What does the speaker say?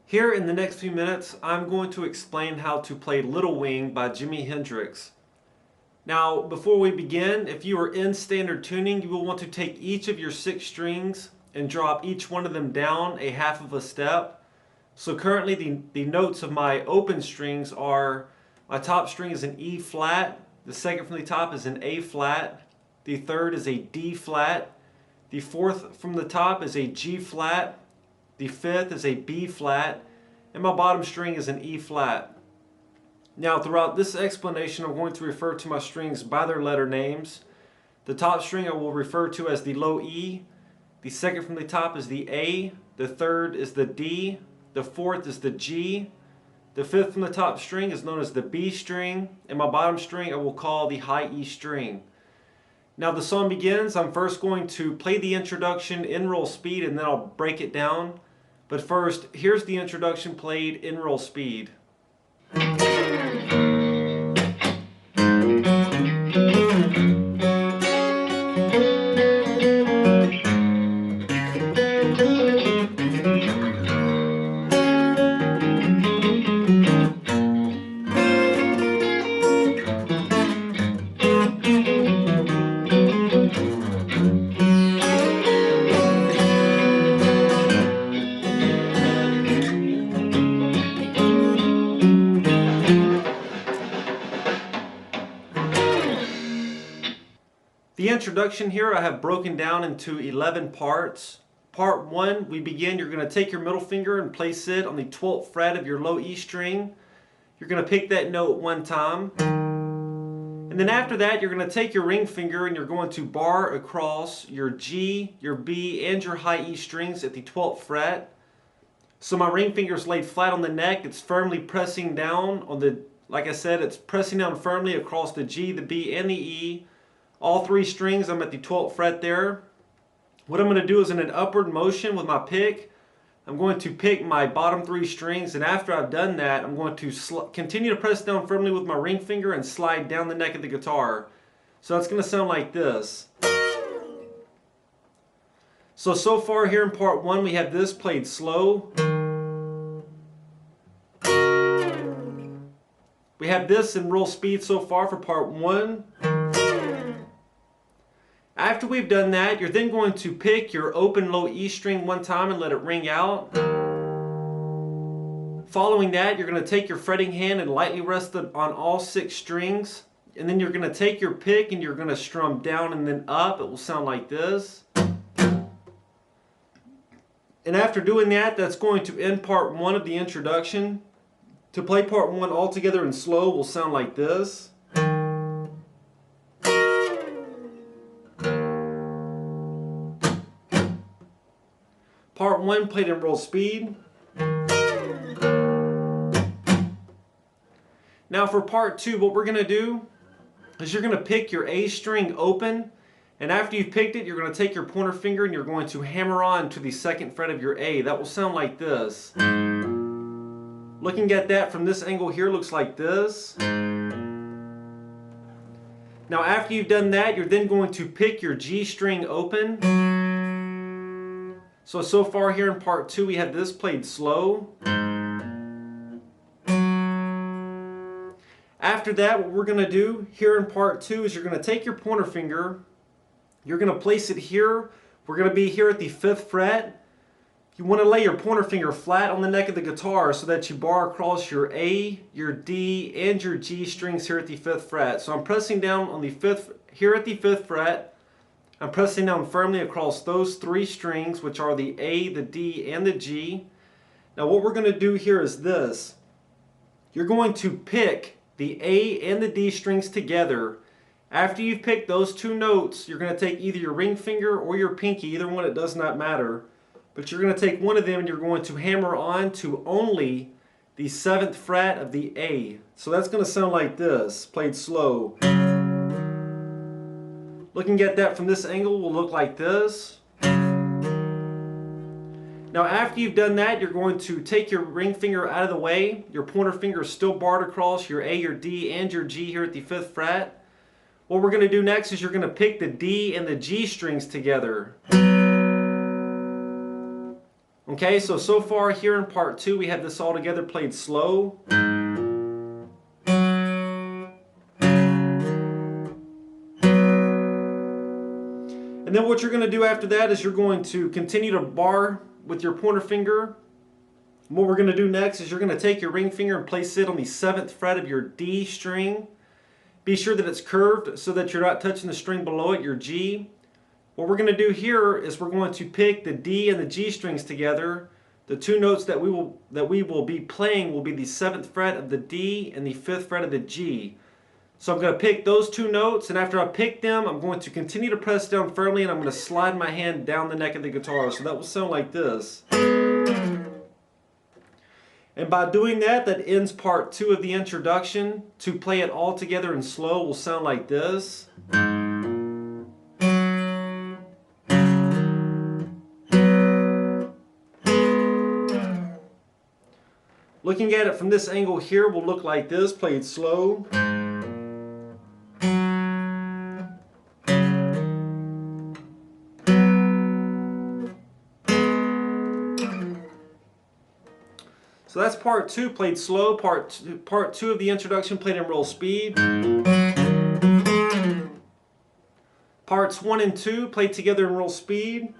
Here in the next few minutes, I'm going to explain how to play Little Wing by Jimi Hendrix. Now, before we begin, if you are in standard tuning, you will want to take each of your 6 strings and drop each one of them down a half of a step. So currently the notes of my open strings are, my top string is an E flat, the second from the top is an A flat, the third is a D flat, the fourth from the top is a G flat, the fifth is a B flat, and my bottom string is an E flat. Now throughout this explanation I'm going to refer to my strings by their letter names. The top string I will refer to as the low E, the second from the top is the A, the third is the D, the fourth is the G, the fifth from the top string is known as the B string, and my bottom string I will call the high E string. Now the song begins, I'm first going to play the introduction in roll speed and then I'll break it down. But first, here's the introduction played in roll speed. The introduction here I have broken down into 11 parts. Part 1, we begin, you're going to take your middle finger and place it on the 12th fret of your low E string. You're going to pick that note one time. And then after that, you're going to take your ring finger and you're going to bar across your G, your B, and your high E strings at the 12th fret. So my ring finger is laid flat on the neck. It's firmly pressing down on the, like I said, it's pressing down firmly across the G, the B, and the E. All 3 strings, I'm at the 12th fret there. What I'm going to do is in an upward motion with my pick, I'm going to pick my bottom 3 strings, and after I've done that, I'm going to continue to press down firmly with my ring finger and slide down the neck of the guitar. So that's going to sound like this. So far here in part 1 we have this played slow. We have this in roll speed so far for part 1. After we've done that, you're then going to pick your open low E string one time and let it ring out. Following that, you're going to take your fretting hand and lightly rest it on all 6 strings. And then you're going to take your pick and you're going to strum down and then up. It will sound like this. And after doing that, that's going to end part 1 of the introduction. To play part 1 all together in slow will sound like this. Part 1 played in roll speed. Now for part 2, what we're going to do is you're going to pick your A string open, and after you've picked it, you're going to take your pointer finger and you're going to hammer on to the 2nd fret of your A. That will sound like this. Looking at that from this angle here looks like this. Now after you've done that, you're then going to pick your G string open. So far here in part 2 we have this played slow. After that, what we're going to do here in part 2 is you're going to take your pointer finger, you're going to place it here. We're going to be here at the 5th fret. You want to lay your pointer finger flat on the neck of the guitar so that you bar across your A, your D, and your G strings here at the 5th fret. So I'm pressing down on the 5th, here at the 5th fret. I'm pressing down firmly across those 3 strings, which are the A, the D, and the G. Now what we're going to do here is this. You're going to pick the A and the D strings together. After you've picked those 2 notes, you're going to take either your ring finger or your pinky, either one, it does not matter. But you're going to take one of them and you're going to hammer on to only the 7th fret of the A. So that's going to sound like this, played slow. Looking at that from this angle will look like this. Now after you've done that, you're going to take your ring finger out of the way. Your pointer finger is still barred across your A, your D, and your G here at the 5th fret. What we're going to do next is you're going to pick the D and the G strings together. Okay, so far here in part 2 we have this all together played slow. And then what you're going to do after that is you're going to continue to bar with your pointer finger. And what we're going to do next is you're going to take your ring finger and place it on the 7th fret of your D string. Be sure that it's curved so that you're not touching the string below it, your G. What we're going to do here is we're going to pick the D and the G strings together. The two notes that we will be playing will be the 7th fret of the D and the 5th fret of the G. So I'm going to pick those two notes, and after I pick them, I'm going to continue to press down firmly, and I'm going to slide my hand down the neck of the guitar. So that will sound like this. And by doing that, that ends part 2 of the introduction. To play it all together in slow will sound like this. Looking at it from this angle here will look like this, played slow. So that's part 2 played slow. Part two of the introduction played in real speed. Parts 1 and 2 played together in real speed.